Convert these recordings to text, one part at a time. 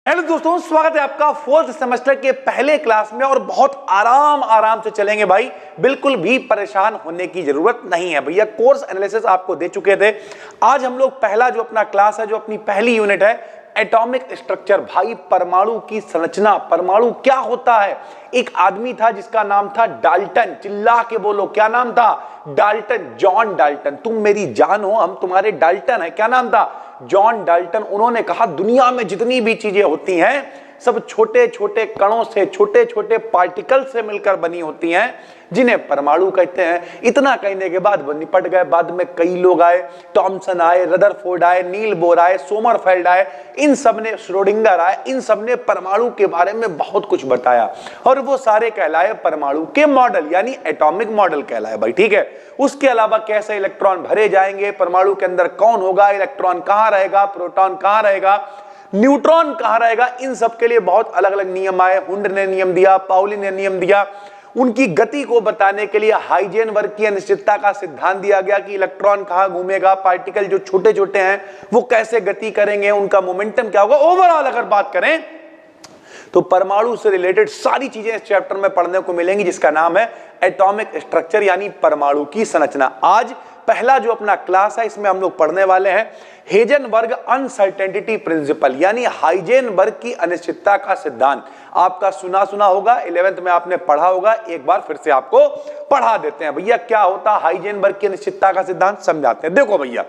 Hello दोस्तों, स्वागत है आपका फोर्थ सेमेस्टर के पहले क्लास में। और बहुत आराम से चलेंगे भाई, बिल्कुल भी परेशान होने की जरूरत नहीं है भैया। कोर्स एनालिसिस आपको दे चुके थे। आज हम लोग पहला जो अपना क्लास है, जो अपनी पहली यूनिट है, एटॉमिक स्ट्रक्चर। भाई परमाणु की संरचना, परमाणु क्या होता है। एक आदमी था जिसका नाम था डाल्टन। चिल्ला के बोलो, क्या नाम था? Dalton, John Dalton. तुम मेरी जान हो, हम तुम्हारे डाल्टन है। क्या नाम था? John Dalton. उन्होंने कहा दुनिया में जितनी भी चीजें होती हैं सब छोटे छोटे कणों से, छोटे छोटे पार्टिकल से मिलकर बनी होती हैं, जिन्हें परमाणु कहते हैं। इतना कहने के बाद वो निपट गए। बाद में कई लोग आए, टॉमसन आए, रदरफोर्ड आए, नील बोर आए, सोमरफेल्ड आए, इन सब ने, श्रोडिंगर आए, इन सब ने परमाणु के बारे में बहुत कुछ बताया। और वो सारे कहलाए परमाणु के मॉडल, यानी एटॉमिक मॉडल कहलाए भाई। ठीक है। उसके अलावा कैसे इलेक्ट्रॉन भरे जाएंगे, परमाणु के अंदर कौन होगा, इलेक्ट्रॉन कहां रहेगा, प्रोटॉन कहां रहेगा, न्यूट्रॉन कहां रहेगा, इन सब के लिए बहुत अलग अलग नियम आए। हुंड ने नियम दिया, पाउली ने नियम दिया। उनकी गति को बताने के लिए हाइजेनबर्ग की अनिश्चितता का सिद्धांत दिया गया कि इलेक्ट्रॉन कहां घूमेगा, पार्टिकल जो छोटे छोटे हैं वो कैसे गति करेंगे, उनका मोमेंटम क्या होगा। ओवरऑल अगर बात करें तो परमाणु से रिलेटेड सारी चीजें इस चैप्टर में पढ़ने को मिलेंगी, जिसका नाम है एटॉमिक स्ट्रक्चर, यानी परमाणु की संरचना। आज पहला जो अपना क्लास है, इसमें हम लोग पढ़ने वाले हैं हेजनबर्ग अनसर्टेनिटी प्रिंसिपल, यानी हाइजेनबर्ग की अनिश्चितता का सिद्धांत। आपका सुना होगा, 11th में आपने पढ़ा होगा। एक बार फिर से आपको पढ़ा देते हैं भैया, क्या होता है हाइजेनबर्ग की अनिश्चितता का सिद्धांत, समझाते हैं। देखो भैया,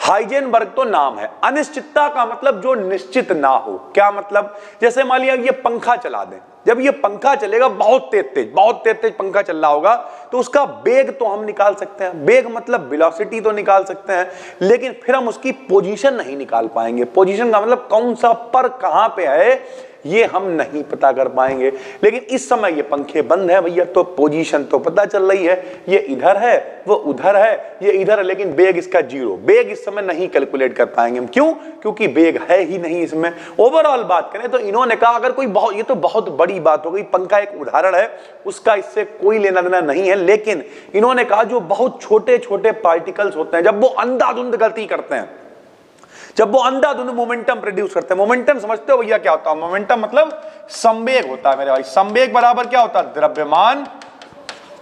हाइजेनबर्ग तो नाम है, अनिश्चितता का मतलब जो निश्चित ना हो। क्या मतलब? जैसे मान लिया ये पंखा चला दें, जब ये पंखा चलेगा बहुत तेज पंखा चल रहा होगा, तो उसका वेग तो हम निकाल सकते हैं। वेग मतलब वेलोसिटी तो निकाल सकते हैं, लेकिन फिर हम उसकी पोजीशन नहीं निकाल पाएंगे। पोजीशन का मतलब कौन सा पर कहां पे है, ये हम नहीं पता कर पाएंगे। लेकिन इस समय ये पंखे बंद है भैया, तो पोजीशन तो पता चल रही है, ये इधर है, वो उधर है, ये इधर है, लेकिन वेग इसका जीरो। वेग इस समय नहीं कैलकुलेट कर पाएंगे हम। क्यों? क्योंकि वेग है ही नहीं इसमें। ओवरऑल बात करें तो इन्होंने कहा अगर कोई बहुत, ये तो बहुत बड़ी बात हो गई, पंखा एक उदाहरण है, उसका इससे कोई लेना देना नहीं है। लेकिन इन्होंने कहा जो बहुत छोटे छोटे पार्टिकल्स होते हैं, जब वो अंधाधुंध गति करते हैं, जब वो अंधाधुंध मोमेंटम प्रोड्यूस करते हैं। मोमेंटम समझते हो भैया क्या होता है? मोमेंटम मतलब संवेग होता है मेरे भाई। संवेग बराबर क्या होता है? द्रव्यमान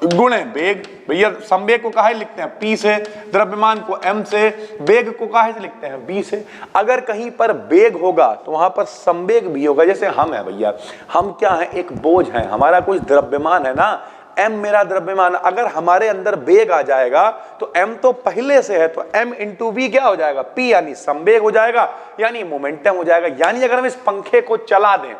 गुणे वेग। भैया संवेग को काहे लिखते हैं? P से, द्रव्यमान को M से, वेग को काहे से लिखते हैं? V से। अगर कहीं पर वेग होगा तो वहां पर संवेग भी होगा। जैसे हम है भैया, हम क्या है? एक बोझ है, हमारा कुछ द्रव्यमान है ना, M मेरा द्रव्यमान। अगर हमारे अंदर वेग आ जाएगा तो M तो पहले से है, तो M इंटू V क्या हो जाएगा? P, यानी संवेग हो जाएगा, यानी मोमेंटम हो जाएगा। यानी अगर हम इस पंखे को चला दें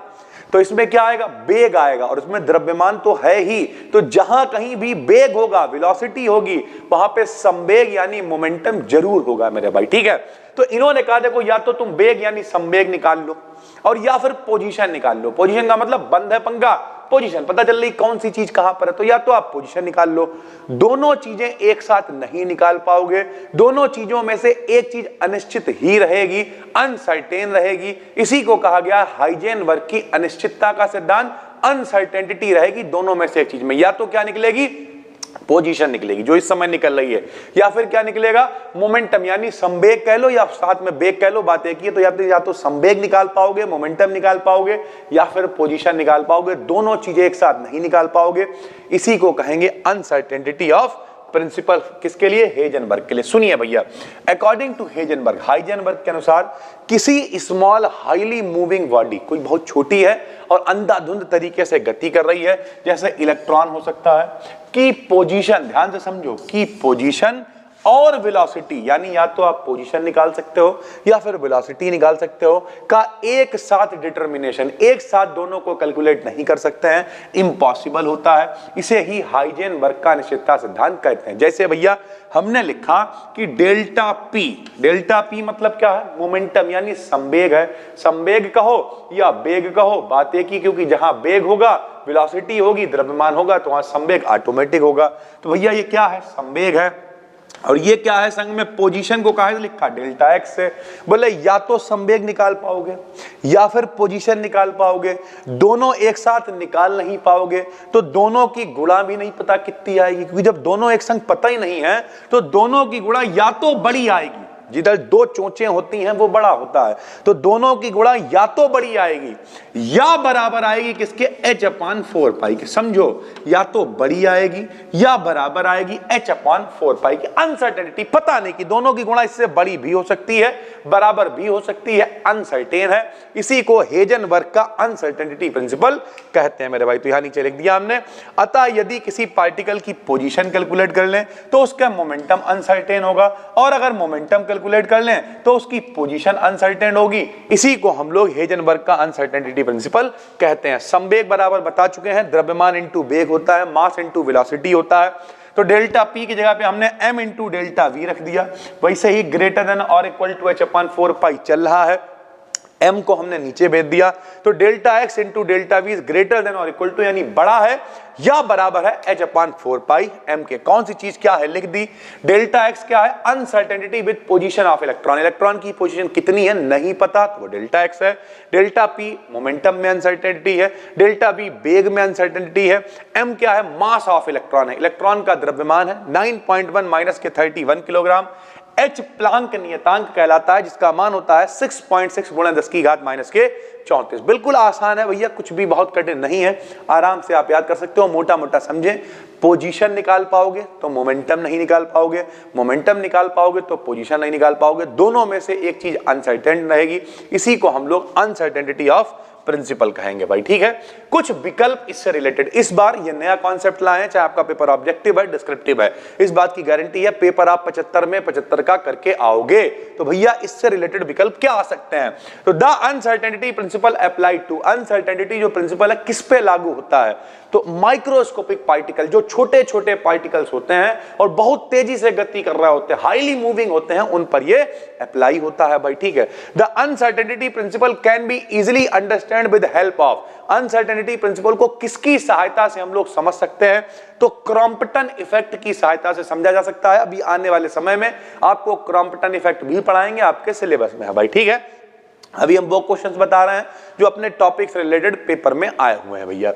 तो इसमें क्या आएगा? वेग आएगा, और इसमें द्रव्यमान तो है ही। तो जहां कहीं भी वेग होगा, वेलोसिटी होगी, वहां पे संवेग यानी मोमेंटम जरूर होगा मेरे भाई। ठीक है। तो इन्होंने कहा देखो, या तो तुम वेग यानी संवेग निकाल लो, और या फिर पोजीशन निकाल लो। पोजीशन का मतलब बंद है पंखा, पोजीशन पता चल रही कौन सी चीज कहां पर है, तो या तो आप पोजीशन निकाल लो। दोनों चीजें एक साथ नहीं निकाल पाओगे। दोनों चीजों में से एक चीज अनिश्चित ही रहेगी, अनसर्टेन रहेगी। इसी को कहा गया हाइजेनबर्ग की अनिश्चितता का सिद्धांत। अनसर्टेनिटी रहेगी दोनों में से एक चीज में, या तो क्या निकलेगी? पोजीशन निकलेगी, जो इस समय निकल रही है, या फिर क्या निकलेगा? मोमेंटम, यानी संवेग कह लो या साथ में वेग कह लो, बात एक ही है। तो या तो संवेग निकाल पाओगे, मोमेंटम निकाल पाओगे, या फिर पोजीशन निकाल पाओगे। दोनों चीजें एक साथ नहीं निकाल पाओगे। इसी को कहेंगे अनसर्टेनिटी ऑफ प्रिंसिपल। किसके लिए? हेजनबर्ग के लिए। सुनिए भैया, अकॉर्डिंग टू हेजनबर्ग, हाइजेनबर्ग के अनुसार किसी स्मॉल हाईली मूविंग बॉडी, कोई बहुत छोटी है और अंधाधुंध तरीके से गति कर रही है, जैसे इलेक्ट्रॉन हो सकता है, की पोजीशन, ध्यान से समझो, की पोजीशन और वेलोसिटी, यानी या तो आप पोजीशन निकाल सकते हो या फिर वेलोसिटी निकाल सकते हो, का एक साथ डिटर्मिनेशन, एक साथ दोनों को कैलकुलेट नहीं कर सकते हैं, इम्पॉसिबल होता है। इसे ही हाइजेनबर्ग का अनिश्चितता सिद्धांत कहते हैं। जैसे भैया हमने लिखा कि डेल्टा पी मतलब क्या है? मोमेंटम, यानी संवेग है। संवेग कहो या वेग कहो, बात एक ही, क्योंकि जहां वेग होगा, वेलोसिटी होगी, द्रव्यमान होगा, तो वहां संवेग ऑटोमेटिक होगा। तो भैया ये क्या है? संवेग है। और ये क्या है? संग में पोजीशन को कहा है लिखा? डेल्टा एक्स से। बोले या तो संवेग निकाल पाओगे या फिर पोजीशन निकाल पाओगे। दोनों एक साथ निकाल नहीं पाओगे तो दोनों की गुणा भी नहीं पता कितनी आएगी, क्योंकि जब दोनों एक संग पता ही नहीं है तो दोनों की गुणा या तो बड़ी आएगी जिधर दो चोंचें होती हैं वो बड़ा होता है। तो दोनों की गुणा या तो बड़ी आएगी या बराबर आएगी किसके, h/4 के। समझो, या तो बड़ी आएगी या बराबर आएगी h/4 की। अनसर्टेनिटी पता नहीं कि दोनों की गुणा इससे बड़ी भी हो सकती है, बराबर भी हो सकती है, अनसर्टेन है। इसी को हेजनबर्ग का अनसर्टेनिटी प्रिंसिपल कहते हैं मेरे भाई। तो यहां नीचे लिख दिया हमने। अतः यदि किसी पार्टिकल की पोजीशन कैलकुलेट कर लें तो उसका मोमेंटम अनसर्टेन होगा, और अगर मोमेंटम कैलकुलेट कर लें तो उसकी पोजीशन अनसर्टेन होगी। इसी को हम लोग हेजनबर्ग का अनसर्टेनिटी प्रिंसिपल कहते हैं। संवेग बराबर बता चुके हैं, द्रव्यमान इंटू वेग होता है, मास इंटू वेलोसिटी होता है। तो डेल्टा पी की जगह पे हमने m इंटू डेल्टा वी रख दिया। वैसे ही ग्रेटर देन और इक्वल टू h/4 चल रहा है, m को हमने नीचे भेज दिया। तो delta x into delta we is greater than और इक्वल टू, यानी बड़ा है या बराबर है h/4 m के। कौन सी चीज क्या है लिख दी। डेल्टा x क्या है, uncertainty with position of electron. Electron की पोजीशन कितनी है नहीं पता, तो वो डेल्टा x है। डेल्टा p मोमेंटम में अनसर्टेनिटी है, डेल्टा v वेग में अनसर्टेनिटी है। m क्या है, मास ऑफ इलेक्ट्रॉन है, इलेक्ट्रॉन का द्रव्यमान है 9.1 माइनस के 31 किलोग्राम। H प्लांक नियतांक कहलाता है, जिसका मान होता है 6.6 गुणा 10 की घात माइनस के 34। बिल्कुल आसान है भैया, कुछ भी बहुत कठिन नहीं है, आराम से आप याद कर सकते हो। मोटा मोटा समझें, पोजीशन निकाल पाओगे तो मोमेंटम नहीं निकाल पाओगे, मोमेंटम निकाल पाओगे तो पोजीशन नहीं निकाल पाओगे। दोनों में से एक चीज अनसर्टेन रहेगी, इसी को हम लोग अनसर्टेनिटी ऑफ प्रिंसिपल कहेंगे भाई। ठीक है, कुछ विकल्प इससे रिलेटेड इस बार ये नया कॉन्सेप्ट लाए हैं, चाहे आपका पेपर ऑब्जेक्टिव है डिस्क्रिप्टिव है, इस बात की गारंटी है पेपर आप 75 में 75 का करके आओगे। तो भैया इससे रिलेटेड विकल्प क्या आ सकते हैं। तो the uncertainty principle applied to, uncertainty जो प्रिंसिपल है किस पे लागू होता है, तो माइक्रोस्कोपिक पार्टिकल, जो छोटे छोटे पार्टिकल्स होते हैं और बहुत तेजी से गति कर रहे होते हैं, हाईली मूविंग होते हैं, उन पर ये अप्लाई होता है भाई। ठीक है, the uncertainty principal can be easily understand with help of, uncertainty principle को किसकी सहायता से हम लोग समझ सकते हैं, तो क्रॉम्पटन इफेक्ट की सहायता से समझा जा सकता है। अभी आने वाले समय में आपको क्रॉम्पटन इफेक्ट भी पढ़ाएंगे, आपके सिलेबस में है भाई। ठीक है, अभी हम वो क्वेश्चंस बता रहे हैं जो अपने टॉपिक से रिलेटेड पेपर में आए हुए हैं भैया।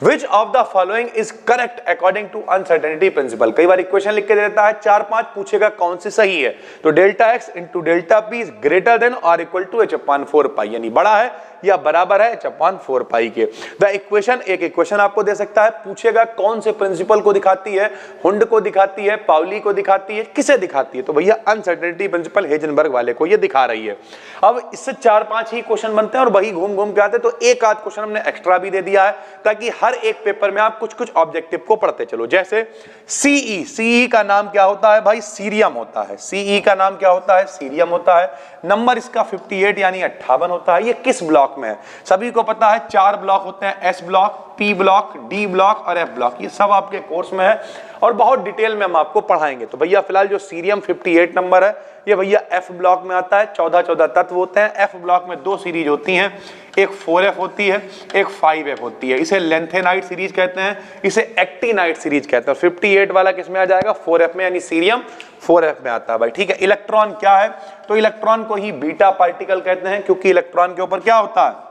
Which of the following is correct according to uncertainty principle. कई बार इक्वेशन लिख के देता है, 4-5 पूछेगा कौन सी सही है। तो delta x into delta P is greater than और इक्वल टू h/4 यानी बड़ा है या बराबर है h/4 के। द इक्वेशन, एक इक्वेशन आपको दे सकता है, पूछेगा कौन से प्रिंसिपल को दिखाती है, हुंड को दिखाती है, पाउली को दिखाती है, किसे दिखाती है, तो भैया अनसर्टेनिटी प्रिंसिपल हेजनबर्ग वाले को ये दिखा रही है। अब इससे 4-5 ही क्वेश्चन बनते हैं और वही घूम घूम के आते, तो एक आध क्वेश्चन हमने एक्स्ट्रा भी दे दिया है ताकि हर एक पेपर में आप कुछ कुछ ऑब्जेक्टिव को पढ़ते चलो। जैसे सीई, सीई का नाम क्या होता है भाई, सीरियम होता है। सीई का नाम क्या होता है, सीरियम होता है। नंबर इसका 58 यानी 58 होता है। ये किस ब्लॉक में है, सभी को पता है 4 ब्लॉक होते हैं, S block, P block, D block और एफ ब्लॉक। ये सब आपके कोर्स में है और बहुत डिटेल में हम आपको पढ़ाएंगे। तो भैया फिलहाल जो सीरियम 58 नंबर है, ये भैया एफ ब्लॉक में आता है। 14-14 तत्व होते हैं। एफ ब्लॉक में 2 सीरीज होती हैं, एक 4F होती है, एक 5F होती है। इसे लेंथेनाइट सीरीज कहते हैं, इसे एक्टिनाइट सीरीज कहते हैं। 58 वाला किस में आ जाएगा, 4F में, यानी सीरियम 4F में आता है भाई। ठीक है, इलेक्ट्रॉन क्या है, तो इलेक्ट्रॉन को ही बीटा पार्टिकल कहते हैं, क्योंकि इलेक्ट्रॉन के ऊपर क्या होता है,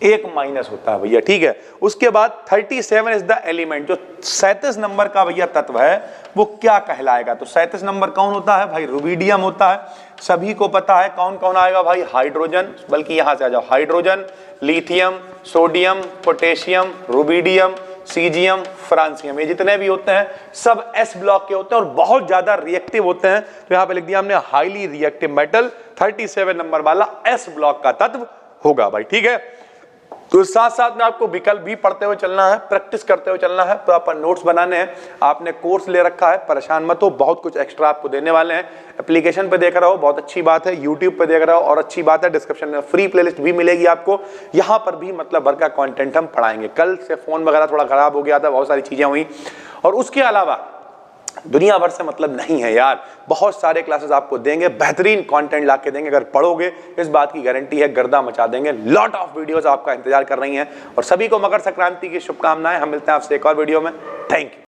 एक माइनस होता है भैया। ठीक है, उसके बाद 37 इज द एलिमेंट, जो 37 नंबर का भैया तत्व है वो क्या कहलाएगा, तो 37 नंबर कौन होता है भाई, रुबिडियम होता है। सभी को पता है कौन कौन आएगा भाई, हाइड्रोजन, बल्कि यहां से आ जाओ, hydrogen, lithium, sodium, potassium, rubidium, caesium, francium, ये जितने भी होते हैं सब एस ब्लॉक के होते हैं और बहुत ज्यादा रिएक्टिव होते हैं। तो यहां पे लिख दिया हमने हाईली रिएक्टिव मेटल, 37 नंबर वाला एस ब्लॉक का तत्व होगा भाई। ठीक है, तो साथ साथ में आपको विकल्प भी पढ़ते हुए चलना है, प्रैक्टिस करते हुए चलना है, प्रॉपर नोट्स बनाने हैं। आपने कोर्स ले रखा है, परेशान मत हो, बहुत कुछ एक्स्ट्रा आपको देने वाले हैं। एप्लीकेशन पे देख रहा हो, बहुत अच्छी बात है, यूट्यूब पे देख रहा हो और अच्छी बात है, डिस्क्रिप्शन में फ्री प्लेलिस्ट भी मिलेगी आपको, यहाँ पर भी मतलब भर का कंटेंट हम पढ़ाएंगे। कल से फोन वगैरह थोड़ा खराब हो गया था, बहुत सारी चीजें हुई, और उसके अलावा दुनिया भर से मतलब नहीं है यार, बहुत सारे क्लासेस आपको देंगे, बेहतरीन कंटेंट लाके देंगे। अगर पढ़ोगे इस बात की गारंटी है, गर्दा मचा देंगे। लॉट ऑफ वीडियोस आपका इंतजार कर रही हैं और सभी को मकर संक्रांति की शुभकामनाएं। हम मिलते हैं आपसे एक और वीडियो में। Thank you.